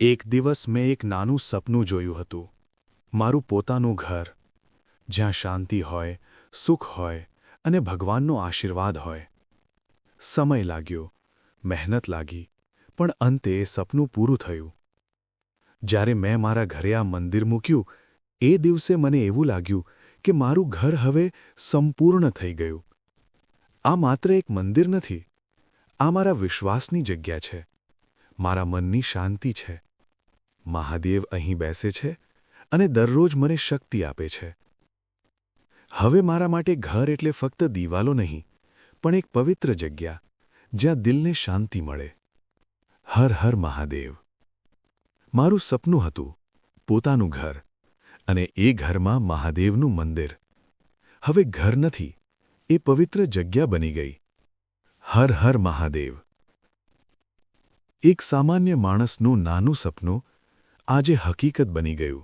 એક દિવસ મેં એક નાનું સપનું જોયું હતું, મારું પોતાનું ઘર, જ્યાં શાંતિ હોય, સુખ હોય અને ભગવાનનો આશીર્વાદ હોય. સમય લાગ્યો, મહેનત લાગી, પણ અંતે એ સપનું પૂરું થયું. જ્યારે મેં મારા ઘરે આ મંદિર મૂક્યું, એ દિવસે મને એવું લાગ્યું કે મારું ઘર હવે સંપૂર્ણ થઈ ગયું. આ માત્ર એક મંદિર નથી, આ મારા વિશ્વાસની જગ્યા છે, મારા મનની શાંતિ છે. મહાદેવ અહીં બેસે છે અને દરરોજ મને શક્તિ આપે છે. હવે મારા માટે ઘર એટલે ફક્ત દિવાલો નહીં, પણ એક પવિત્ર જગ્યા, જ્યાં દિલને શાંતિ મળે. હર હર મહાદેવ. મારું સપનું હતું પોતાનું ઘર, અને એ ઘરમાં મહાદેવનું મંદિર. હવે ઘર નથી, એ પવિત્ર જગ્યા બની ગઈ. હર હર મહાદેવ. એક સામાન્ય માણસનું નાનું સપનું આજે હકીકત બની ગયું.